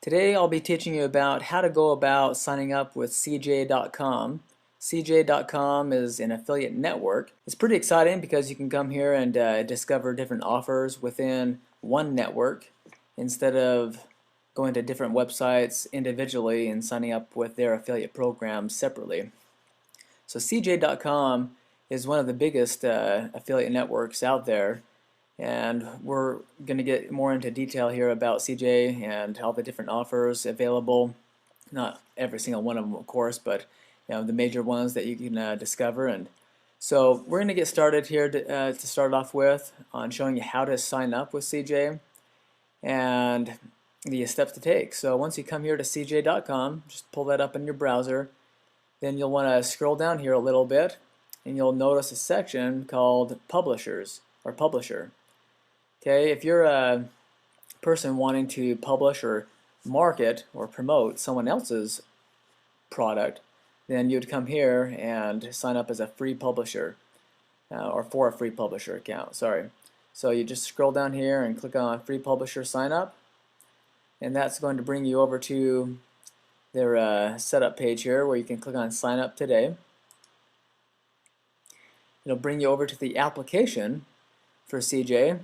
Today I'll be teaching you about how to go about signing up with CJ.com. CJ.com is an affiliate network. It's pretty exciting because you can come here and discover different offers within one network instead of going to different websites individually and signing up with their affiliate programs separately. So CJ.com is one of the biggest affiliate networks out there, and we're going to get more into detail here about CJ and all the different offers available. Not every single one of them, of course, but the major ones that you can discover. And so we're going to get started here to start off with on showing you how to sign up with CJ and the steps to take. So once you come here to CJ.com, just pull that up in your browser. Then you'll want to scroll down here a little bit, and you'll notice a section called Publishers or Publisher. Okay, if you're a person wanting to publish or market or promote someone else's product, then you'd come here and sign up as a free publisher or for a free publisher account. Sorry. So you just scroll down here and click on Free Publisher Sign Up, and that's going to bring you over to their setup page here where you can click on Sign Up Today. It'll bring you over to the application for CJ.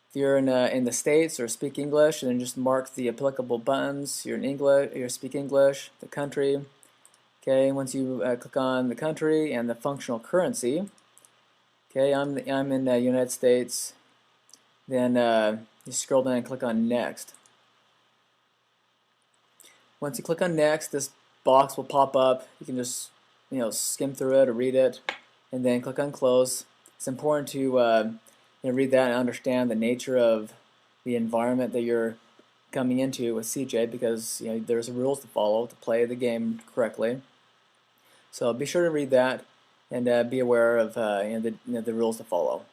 If you're in the States or speak English, then just mark the applicable buttons. You're in English, you speak English, the country. Okay, once you click on the country and the functional currency, okay, I'm in the United States. Then you scroll down and click on Next. Once you click on Next, this box will pop up. You can just skim through it or read it, and then click on Close. It's important to read that and understand the nature of the environment that you're coming into with CJ, because there's rules to follow to play the game correctly. So be sure to read that and be aware of the rules to follow.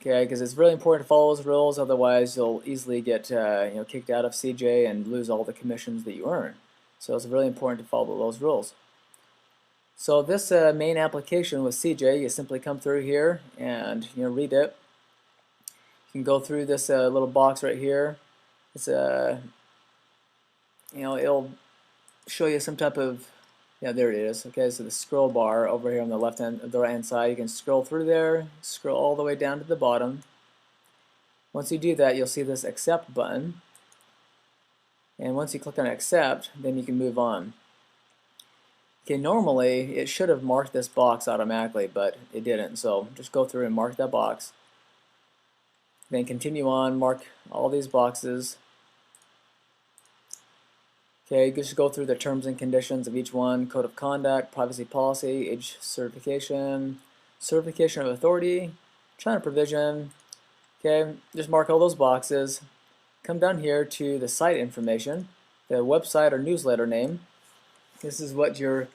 Okay, because it's really important to follow those rules. Otherwise, you'll easily get kicked out of CJ and lose all the commissions that you earn. So it's really important to follow those rules. So this main application with CJ, you simply come through here and read it. You can go through this little box right here. It's it'll show you some type of there it is. Okay, so the scroll bar over here on the right hand side, you can scroll through there, scroll all the way down to the bottom. Once you do that, you'll see this Accept button, and once you click on Accept, then you can move on. Okay, normally it should have marked this box automatically, but it didn't. So just go through and mark that box. Then continue on, mark all these boxes. Okay, just go through the terms and conditions of each one: code of conduct, privacy policy, age certification, certification of authority, China provision. Okay, just mark all those boxes. Come down here to the site information, the website or newsletter name. This is what your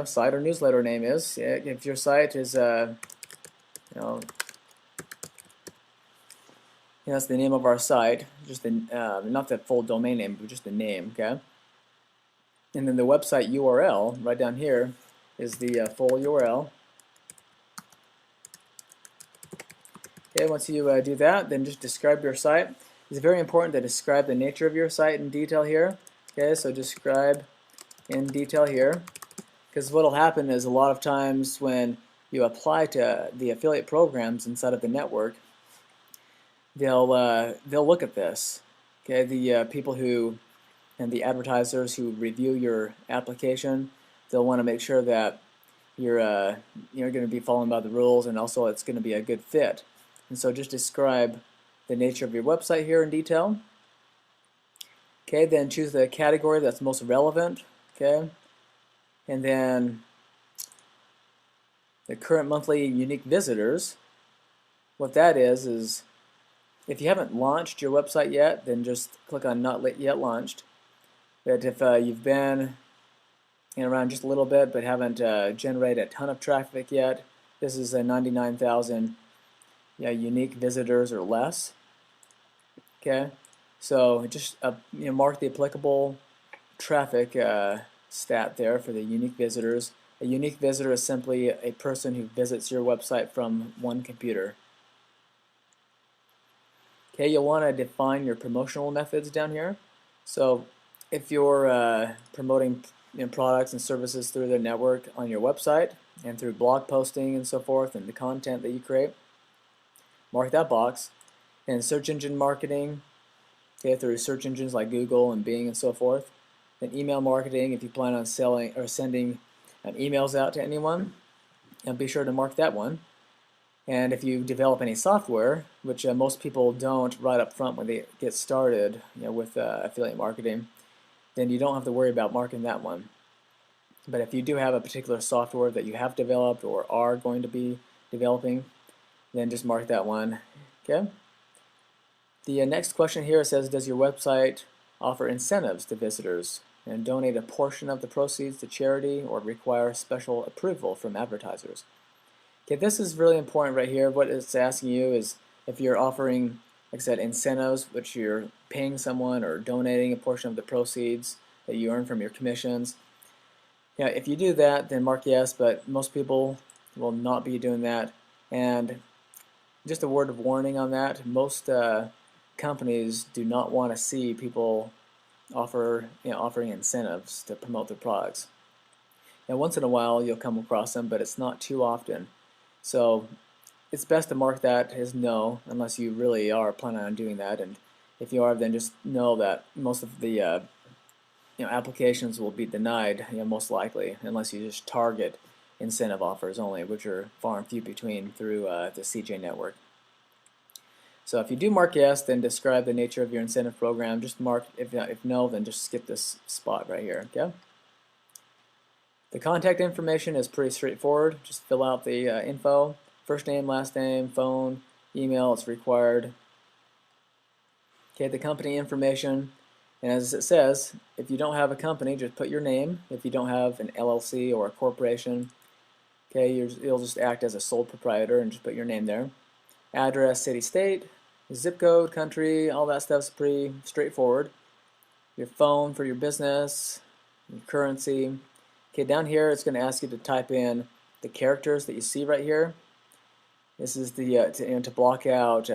site or newsletter name is. If your site is that's the name of our site, just the not the full domain name, but just the name. Okay, and then the website URL right down here is the full URL. Okay, once you do that, then just describe your site. It's very important to describe the nature of your site in detail here. Okay, so describe in detail here, because what will happen is a lot of times when you apply to the affiliate programs inside of the network, they'll look at this. Okay, the people who and the advertisers who review your application, they'll want to make sure that you're going to be following by the rules, and also it's going to be a good fit. And so just describe the nature of your website here in detail. Okay, then choose the category that's most relevant. Okay, and then the current monthly unique visitors. What that is if you haven't launched your website yet, then just click on Not Yet Launched. But if you've been around just a little bit but haven't generated a ton of traffic yet, this is a 99,000 unique visitors or less. Okay, so just mark the applicable traffic stat there for the unique visitors. A unique visitor is simply a person who visits your website from one computer. Okay, you'll want to define your promotional methods down here. So if you're promoting products and services through the network on your website and through blog posting and so forth and the content that you create, mark that box. And search engine marketing, okay, through search engines like Google and Bing and so forth. Then email marketing, if you plan on selling or sending emails out to anyone, and be sure to mark that one. And if you develop any software, which most people don't right up front when they get started, with affiliate marketing, then you don't have to worry about marking that one. But if you do have a particular software that you have developed or are going to be developing, then just mark that one. Okay. The next question here says, does your website offer incentives to visitors and donate a portion of the proceeds to charity or require special approval from advertisers? Okay, this is really important right here. What it's asking you is if you're offering, like I said, incentives, which you're paying someone or donating a portion of the proceeds that you earn from your commissions. Yeah, if you do that, then mark yes, but most people will not be doing that. And just a word of warning on that, most companies do not want to see people offering incentives to promote their products. Now, once in a while you'll come across them, but it's not too often. So it's best to mark that as no, unless you really are planning on doing that. And if you are, then just know that most of the applications will be denied, most likely, unless you just target incentive offers only, which are far and few between through the CJ network. So if you do mark yes, then describe the nature of your incentive program. Just mark, if no, then just skip this spot right here, okay? The contact information is pretty straightforward. Just fill out the info, first name, last name, phone, email, it's required. Okay, the company information, and as it says, if you don't have a company, just put your name. If you don't have an LLC or a corporation, okay, you'll just act as a sole proprietor and just put your name there. Address, city, state, zip code, country, all that stuff's pretty straightforward. Your phone for your business, your currency. Okay, down here it's going to ask you to type in the characters that you see right here. This is the to block out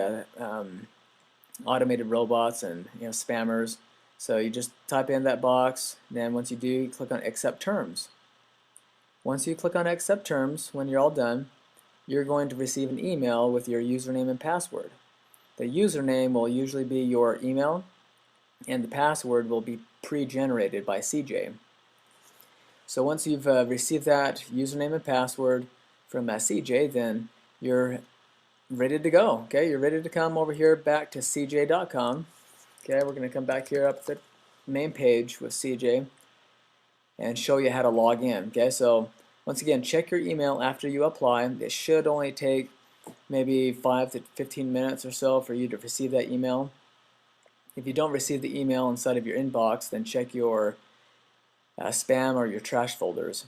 automated robots and spammers. So you just type in that box. Then once you do, you click on Accept Terms. Once you click on Accept Terms, when you're all done, you're going to receive an email with your username and password. The username will usually be your email, and the password will be pre-generated by CJ. So once you've received that username and password from CJ, then you're ready to go. Okay, you're ready to come over here back to CJ.com. Okay, we're going to come back here up the main page with CJ and show you how to log in. Okay, so once again, check your email after you apply. It should only take maybe 5 to 15 minutes or so for you to receive that email. If you don't receive the email inside of your inbox, then check your spam or your trash folders.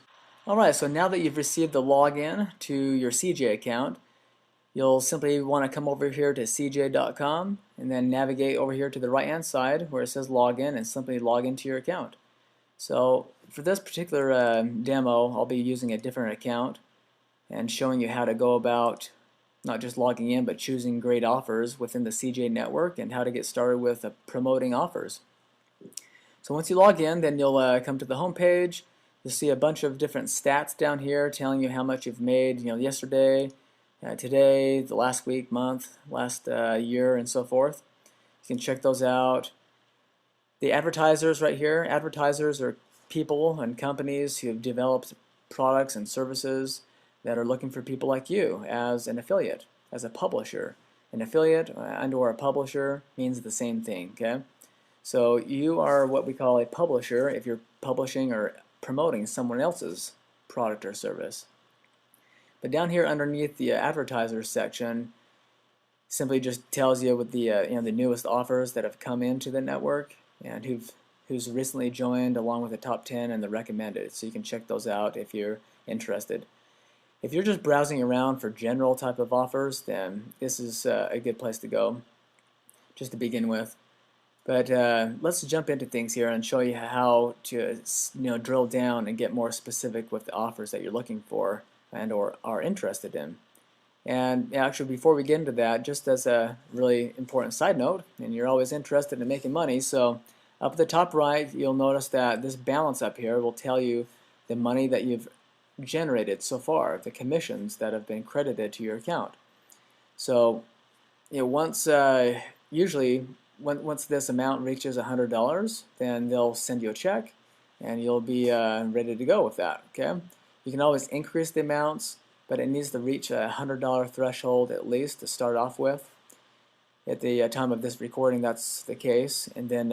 Alright, so now that you've received the login to your CJ account, you'll simply want to come over here to cj.com and then navigate over here to the right hand side where it says login and simply log into your account. So for this particular demo, I'll be using a different account and showing you how to go about not just logging in but choosing great offers within the CJ network and how to get started with promoting offers. So once you log in, then you'll come to the home page. You'll see a bunch of different stats down here telling you how much you've made, yesterday, today, the last week, month, last year, and so forth. You can check those out. The advertisers right here, advertisers are people and companies who have developed products and services that are looking for people like you as an affiliate, as a publisher. An affiliate and or a publisher means the same thing, okay? So you are what we call a publisher if you're publishing or promoting someone else's product or service. But down here underneath the advertisers section simply just tells you with the the newest offers that have come into the network and who's recently joined along with the top 10 and the recommended. So you can check those out if you're interested. If you're just browsing around for general type of offers, then this is a good place to go just to begin with. But let's jump into things here and show you how to drill down and get more specific with the offers that you're looking for and or are interested in. And actually, before we get into that, just as a really important side note, and you're always interested in making money, so up at the top right, you'll notice that this balance up here will tell you the money that you've generated so far, the commissions that have been credited to your account. So, once usually once this amount reaches $100, then they'll send you a check, and you'll be ready to go with that. Okay, you can always increase the amounts, but it needs to reach a $100 threshold at least to start off with. At the time of this recording, that's the case, and then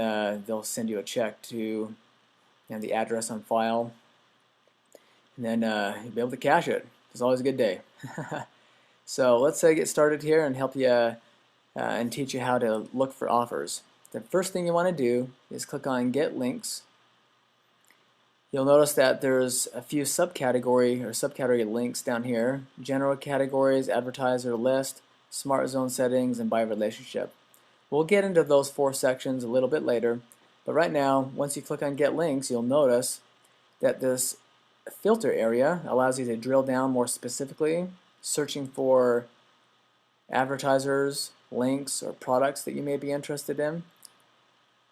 they'll send you a check to the address on file, and then you'll be able to cash it. It's always a good day. So let's get started here and help you and teach you how to look for offers. The first thing you want to do is click on Get Links. You'll notice that there's a few subcategory links down here: general categories, advertiser list, smart zone settings, and by relationship. We'll get into those 4 sections a little bit later, but right now, once you click on Get Links, you'll notice that this filter area allows you to drill down more specifically, searching for advertisers, links, or products that you may be interested in.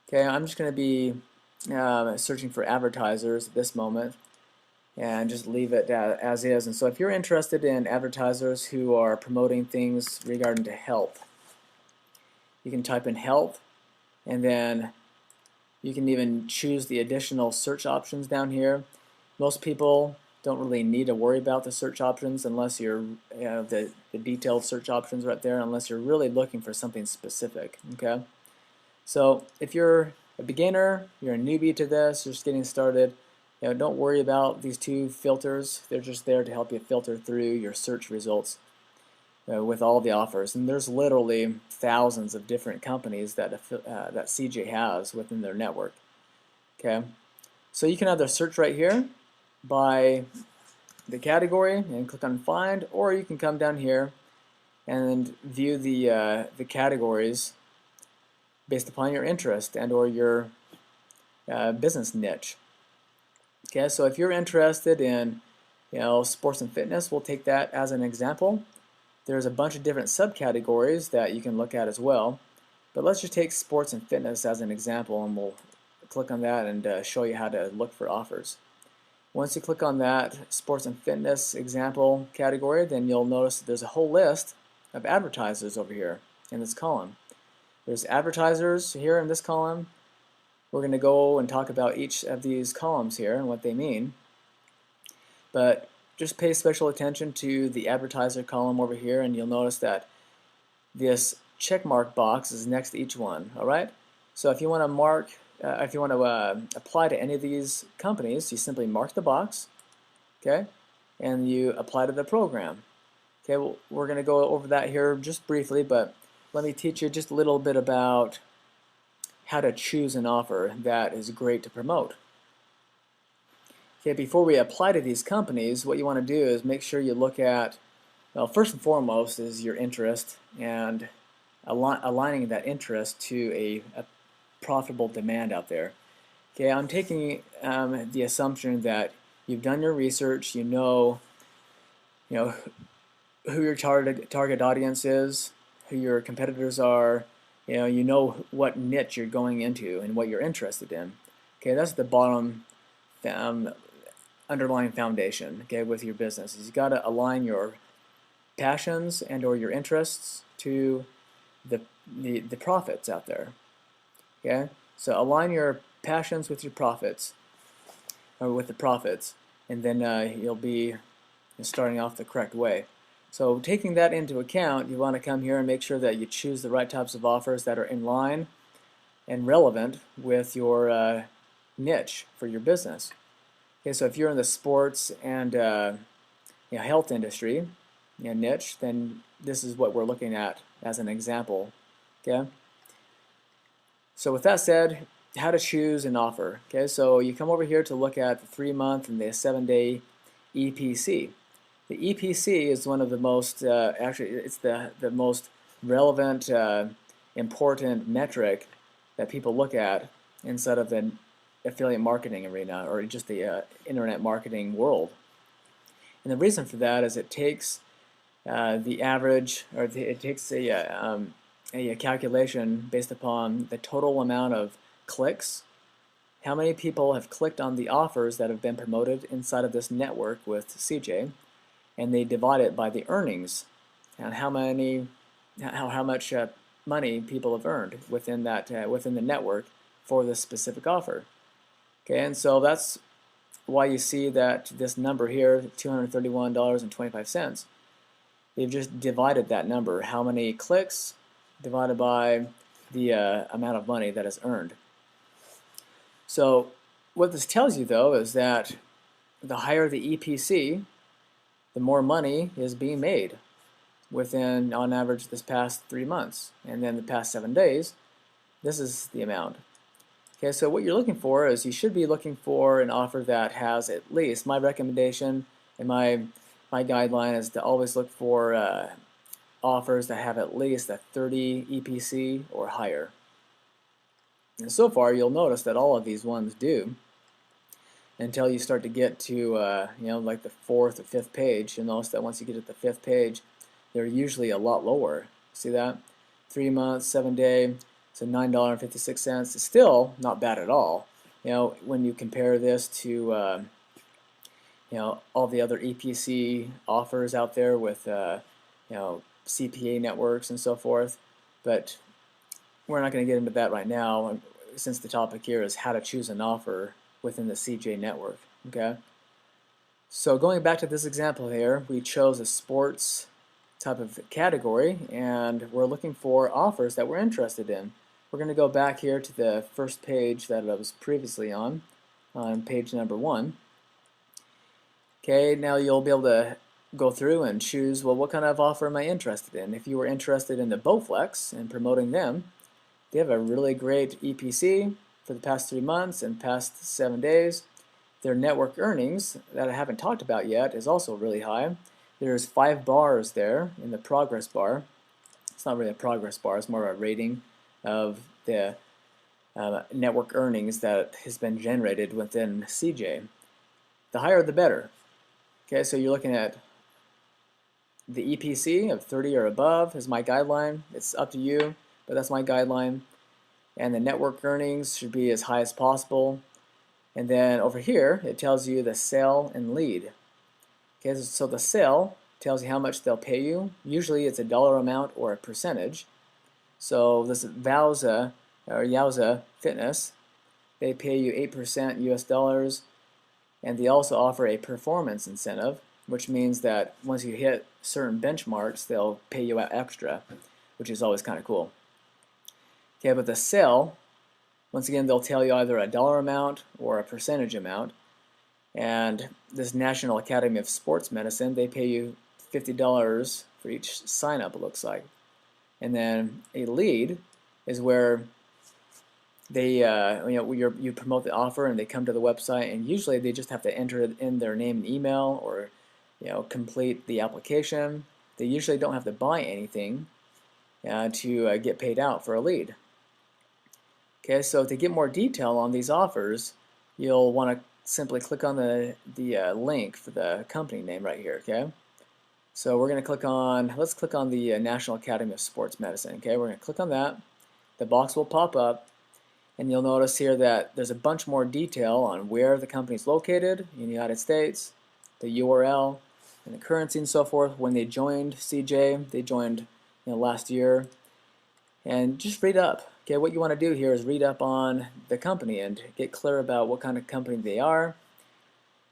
Okay, I'm just going to be searching for advertisers at this moment and just leave it as is. And so if you're interested in advertisers who are promoting things regarding to health, you can type in health, and then you can even choose the additional search options down here. Most people don't really need to worry about the search options unless you're the detailed search options right there, unless you're really looking for something specific. Okay, so if you're a beginner, you're a newbie to this, you're just getting started, don't worry about these 2 filters. They're just there to help you filter through your search results with all the offers. And there's literally thousands of different companies that CJ has within their network. Okay, so you can either search right here by the category and click on Find, or you can come down here and view the categories based upon your interest and or your business niche. Okay, so if you're interested in sports and fitness, we'll take that as an example. There's a bunch of different subcategories that you can look at as well, but let's just take sports and fitness as an example, and we'll click on that and show you how to look for offers. Once you click on that sports and fitness example category, then you'll notice that there's a whole list of advertisers over here in this column. There's advertisers here in this column. We're going to go and talk about each of these columns here and what they mean. But just pay special attention to the advertiser column over here, and you'll notice that this check mark box is next to each one. All right. So if you want to apply to any of these companies, you simply mark the box, okay, and you apply to the program. Okay, well, we're going to go over that here just briefly, but let me teach you just a little bit about how to choose an offer that is great to promote. Okay, before we apply to these companies, what you want to do is make sure you look at, well, first and foremost is your interest, and aligning that interest to a profitable demand out there. Okay, I'm taking the assumption that you've done your research, you know who your target audience is, who your competitors are, you know what niche you're going into and what you're interested in. Okay, that's the bottom underlying foundation, okay, with your business. Is you got to align your passions and or your interests to the profits out there. Okay, so align your passions with your profits, or with the profits, and then you'll be starting off the correct way. So taking that into account, you want to come here and make sure that you choose the right types of offers that are in line and relevant with your niche for your business. Okay, so if you're in the sports and health industry niche, then this is what we're looking at as an example. Okay. So with that said, how to choose an offer. Okay, so you come over here to look at the 3-month and the 7-day EPC. The EPC is one of the most, actually, it's the most relevant, important metric that people look at inside of the affiliate marketing arena, or just the internet marketing world. And the reason for that is it takes the average, or it takes a calculation based upon the total amount of clicks. How many people have clicked on the offers that have been promoted inside of this network with CJ, and they divide it by the earnings and how much money people have earned within that within the network for this specific offer. Okay, and so that's why you see that this number here, $231.25, they've just divided that number, how many clicks divided by the amount of money that is earned. So what this tells you though is that the higher the EPC, the more money is being made within, on average, this past 3 months. And then the past 7 days, this is the amount. Okay, so what you're looking for is you should be looking for an offer that has at least, my recommendation and my guideline is to always look for offers that have at least a 30 EPC or higher. And so far, you'll notice that all of these ones do, until you start to get to like the 4th or 5th page. You'll notice that once you get to the 5th page, they're usually a lot lower. See that? 3 months, 7 day, so $9.56. It's still not bad at all. When you compare this to all the other EPC offers out there with CPA networks and so forth. But we're not going to get into that right now, since the topic here is how to choose an offer within the CJ network. Okay. So going back to this example here, we chose a sports type of category, and we're looking for offers that we're interested in. We're going to go back here to the first page that I was previously on page number 1. Okay, now you'll be able to go through and choose, well, what kind of offer am I interested in? If you were interested in the Bowflex and promoting them, they have a really great EPC for the past 3 months and past 7 days. Their network earnings that I haven't talked about yet is also really high. There's 5 bars there in the progress bar. It's not really a progress bar, it's more of a rating of the network earnings that has been generated within CJ. The higher the better. Okay, so you're looking at the EPC of 30 or above is my guideline. It's up to you, but that's my guideline. And the network earnings should be as high as possible. And then over here, it tells you the sale and lead. Okay, so the sale tells you how much they'll pay you. Usually it's a dollar amount or a percentage. So this Wowza or Yowza Fitness, they pay you 8% US dollars, and they also offer a performance incentive, which means that once you hit certain benchmarks, they'll pay you out extra, which is always kind of cool. Okay, but the sale, once again, they'll tell you either a dollar amount or a percentage amount. And this National Academy of Sports Medicine, they pay you $50 for each sign-up, it looks like. And then a lead is where they, you promote the offer and they come to the website, and usually they just have to enter in their name and email, or complete the application. They usually don't have to buy anything to get paid out for a lead. Okay, so to get more detail on these offers, you'll want to simply click on the link for the company name right here. Okay, so we're going to click on, let's click on the National Academy of Sports Medicine. Okay, we're going to click on that. The box will pop up, and you'll notice here that there's a bunch more detail on where the company is located in the United States, the URL, and the currency and so forth. When they joined CJ, they joined last year. And just read up. Okay, what you want to do here is read up on the company and get clear about what kind of company they are,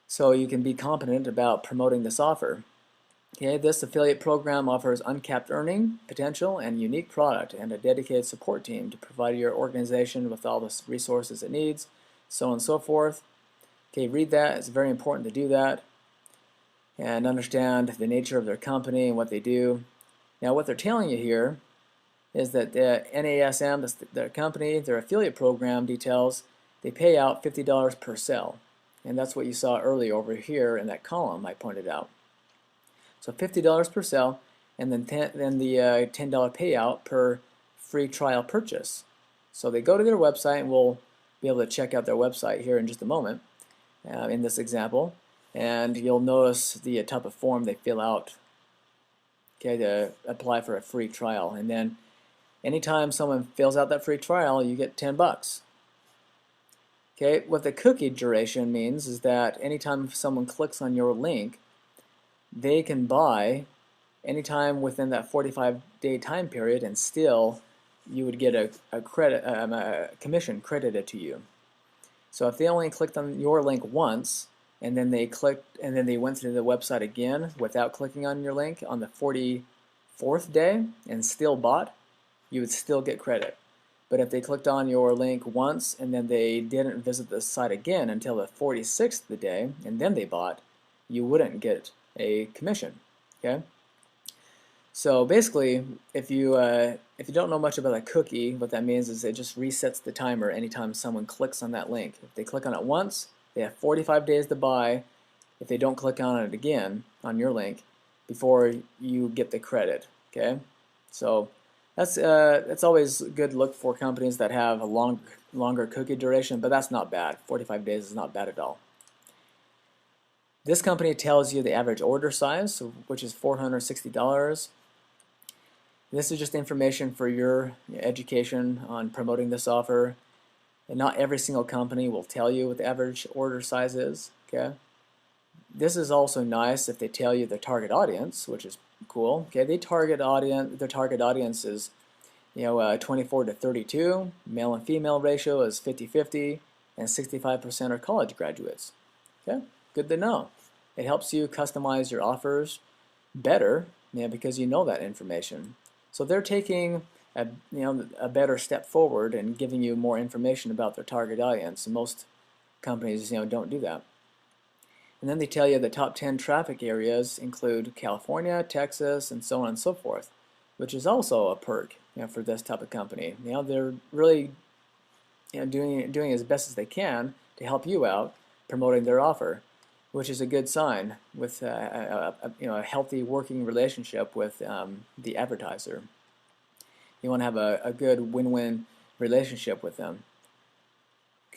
so you can be competent about promoting this offer. Okay, this affiliate program offers uncapped earning potential and unique product and a dedicated support team to provide your organization with all the resources it needs, so on and so forth. Okay, read that. It's very important to do that and understand the nature of their company and what they do. Now, what they're telling you here is that the NASM, their company, their affiliate program details, they pay out $50 per sale. And that's what you saw earlier over here in that column I pointed out. So $50 per sale, and then the $10 payout per free trial purchase. So they go to their website, and we'll be able to check out their website here in just a moment in this example. And you'll notice the type of form they fill out okay, to apply for a free trial. And then anytime someone fills out that free trial, you get 10 bucks. Okay, what the cookie duration means is that anytime someone clicks on your link, they can buy anytime within that 45-day time period, and still you would get a commission credited to you. So if they only clicked on your link once, and then they went to the website again without clicking on your link on the 44th day and still bought, you would still get credit. But if they clicked on your link once and then they didn't visit the site again until the 46th day and then they bought, you wouldn't get a commission. Okay? So basically, if you don't know much about a cookie, what that means is it just resets the timer anytime someone clicks on that link. If they click on it once, they have 45 days to buy. If they don't click on it again on your link, before you get the credit. Okay, so that's always a good look for companies that have a longer cookie duration, but that's not bad. 45 days is not bad at all. This company tells you the average order size, which is $460. This is just information for your education on promoting this offer. And not every single company will tell you what the average order size is. Okay. This is also nice if they tell you the target audience, which is cool. Okay, their target audience is 24 to 32. Male and female ratio is 50-50, and 65% are college graduates. Okay, good to know. It helps you customize your offers better, because you know that information. So they're taking a better step forward and giving you more information about their target audience. And most companies don't do that. And then they tell you the top 10 traffic areas include California, Texas, and so on and so forth, which is also a perk for this type of company. They're really doing as best as they can to help you out promoting their offer, which is a good sign with a healthy working relationship with the advertiser. You want to have a good win-win relationship with them.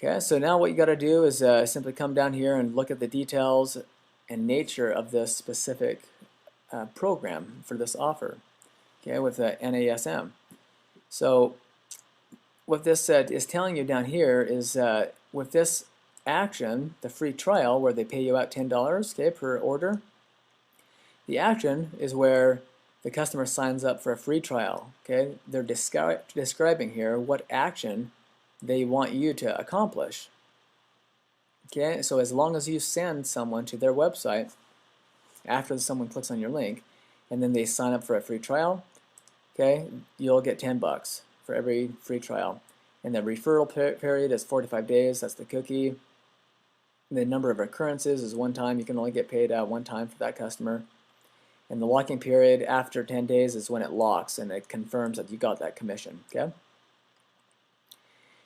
Okay, so now what you got to do is simply come down here and look at the details and nature of this specific program for this offer. Okay, with NASM. So what this is telling you down here is with this action, the free trial where they pay you out $10, okay, per order, the action is where the customer signs up for a free trial. Okay, they're describing here what action they want you to accomplish. Okay, so as long as you send someone to their website after someone clicks on your link and then they sign up for a free trial, okay, you'll get 10 bucks for every free trial. And the referral period is 45 days, that's the cookie. The number of occurrences is one time. You can only get paid one time for that customer. And the locking period after 10 days is when it locks and it confirms that you got that commission. Okay.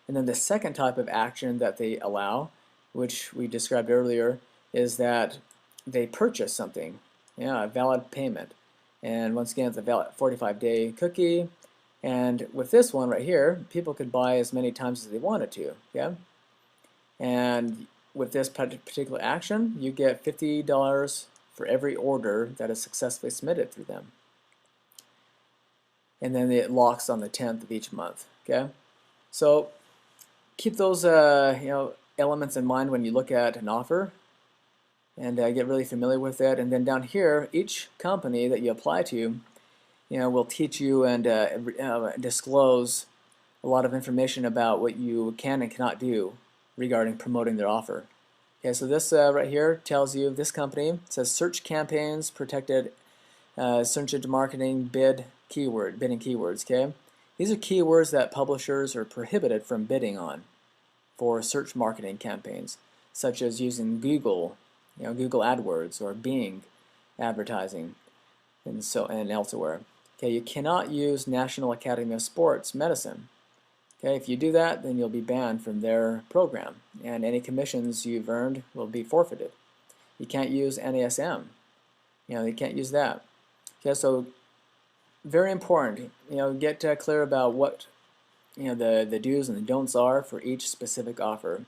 And then the second type of action that they allow, which we described earlier, is that they purchase something, a valid payment. And once again, it's a valid 45-day cookie. And with this one right here, people could buy as many times as they wanted to. Okay? And with this particular action, you get $50 for every order that is successfully submitted through them. And then it locks on the 10th of each month. Okay? So keep those elements in mind when you look at an offer, and get really familiar with it. And then down here, each company that you apply to, will teach you and disclose a lot of information about what you can and cannot do regarding promoting their offer. Okay, so this right here tells you this company. It says search campaigns, protected search engine marketing, bidding keywords. Okay. These are keywords that publishers are prohibited from bidding on for search marketing campaigns, such as using Google, Google AdWords or Bing advertising, and elsewhere. Okay, you cannot use National Academy of Sports Medicine. Okay, if you do that, then you'll be banned from their program, and any commissions you've earned will be forfeited. You can't use NASM. You can't use that. Okay, so very important. Get clear about what the do's and the don'ts are for each specific offer.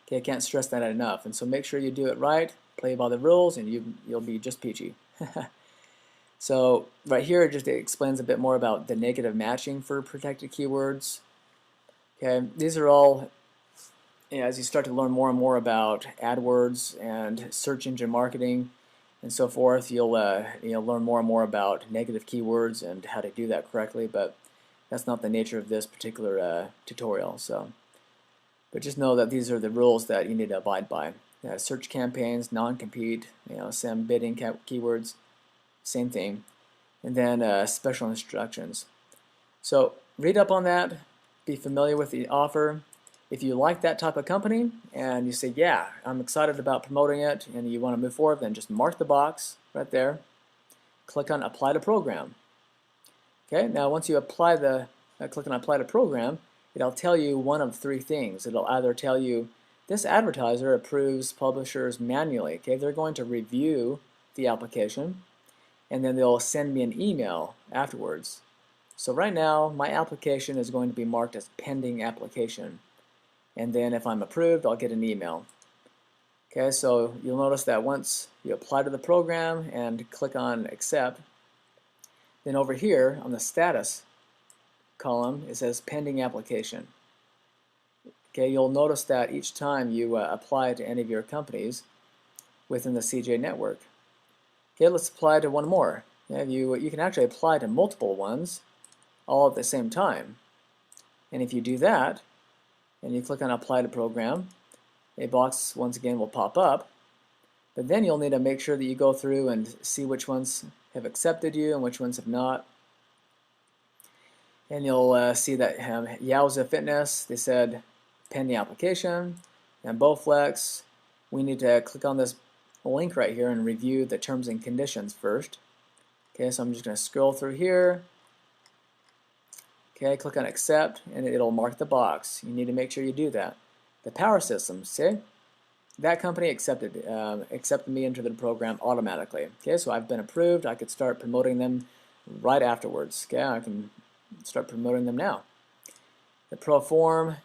Okay, I can't stress that enough. And so make sure you do it right, play by the rules, and you'll be just peachy. So right here it just explains a bit more about the negative matching for protected keywords. Okay, these are all, as you start to learn more and more about AdWords and search engine marketing and so forth, you'll learn more and more about negative keywords and how to do that correctly. But that's not the nature of this particular tutorial. But just know that these are the rules that you need to abide by. Search campaigns, non-compete, SEM bidding keywords, same thing, and then special instructions. So read up on that, be familiar with the offer. If you like that type of company and you say, yeah, I'm excited about promoting it, and you want to move forward, then just mark the box right there. Click on Apply to Program. Okay, now once you apply click on Apply to Program, it'll tell you one of three things. It'll either tell you this advertiser approves publishers manually. Okay, they're going to review the application, and then they'll send me an email afterwards. So right now, my application is going to be marked as pending application. And then if I'm approved, I'll get an email. Okay, so you'll notice that once you apply to the program and click on Accept, then over here on the status column, it says pending application. Okay, you'll notice that each time you apply to any of your companies within the CJ network. Okay, let's apply to one more. You can actually apply to multiple ones all at the same time. And if you do that, and you click on Apply to Program, a box once again will pop up. But then you'll need to make sure that you go through and see which ones have accepted you and which ones have not. And you'll see that Yowza Fitness, they said pending application, and Bowflex, we need to click on this link right here and review the terms and conditions first. Okay, so I'm just going to scroll through here. Okay, click on Accept, and it'll mark the box. You need to make sure you do that. The Power Systems, see? That company accepted me into the program automatically. Okay, so I've been approved. I could start promoting them right afterwards. Okay, I can start promoting them now. The Proform,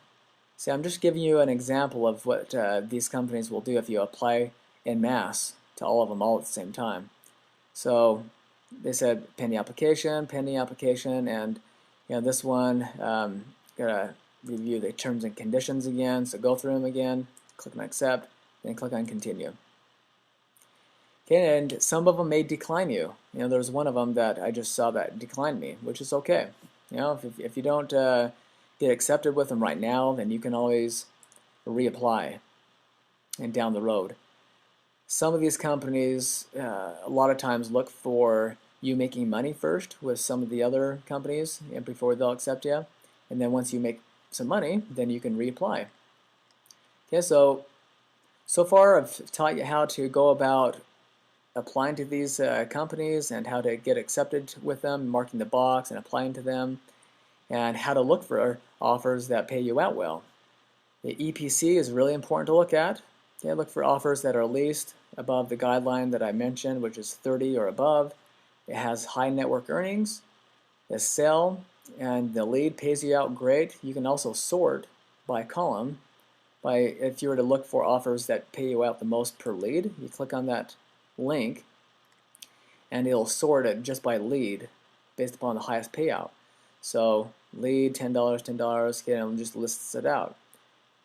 see, I'm just giving you an example of what these companies will do if you apply en masse to all of them all at the same time. So they said pending application, and this one, gotta review the terms and conditions again, so go through them again, click on Accept, then click on Continue. Okay, and some of them may decline you. There's one of them that I just saw that declined me, which is okay. If you don't get accepted with them right now, then you can always reapply and down the road. Some of these companies a lot of times look for you making money first with some of the other companies before they'll accept you, and then once you make some money, then you can reapply. Okay, so far I've taught you how to go about applying to these companies and how to get accepted with them, marking the box and applying to them, and how to look for offers that pay you out well. The EPC is really important to look at. Okay, look for offers that are at least above the guideline that I mentioned, which is 30 or above. It has high network earnings, the sell, and the lead pays you out great. You can also sort by column. If you were to look for offers that pay you out the most per lead, you click on that link and it'll sort it just by lead based upon the highest payout. So lead $10, $10, okay, and it just lists it out.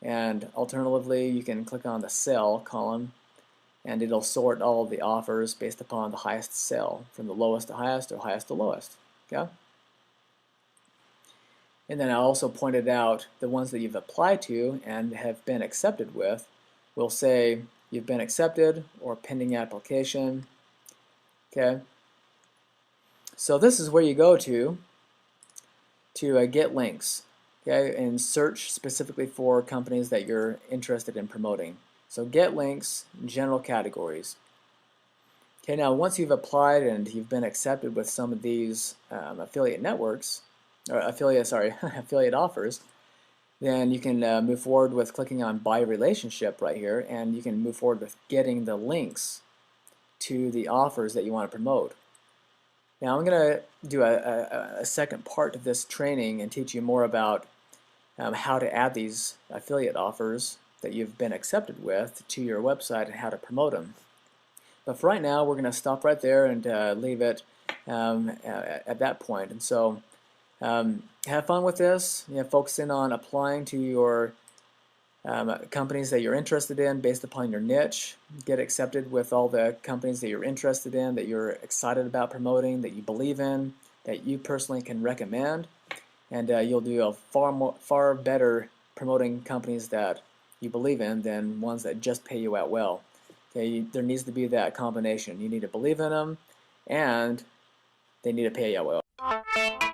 And alternatively, you can click on the sell column and it'll sort all of the offers based upon the highest sell, from the lowest to highest or highest to lowest. Okay? And then I also pointed out the ones that you've applied to and have been accepted with will say you've been accepted or pending application. Okay? So this is where you go to get links. Okay? And search specifically for companies that you're interested in promoting. So get links, general categories. Okay, now once you've applied and you've been accepted with some of these affiliate networks, or affiliate offers, then you can move forward with clicking on Buy Relationship right here, and you can move forward with getting the links to the offers that you want to promote. Now I'm going to do a second part of this training and teach you more about how to add these affiliate offers that you've been accepted with to your website and how to promote them. But for right now, we're going to stop right there and leave it at that point. And so have fun with this. Focusing on applying to your companies that you're interested in based upon your niche. Get accepted with all the companies that you're interested in, that you're excited about promoting, that you believe in, that you personally can recommend, and you'll do a far better promoting companies that you believe in than ones that just pay you out well. Okay, there needs to be that combination. You need to believe in them, and they need to pay you out well.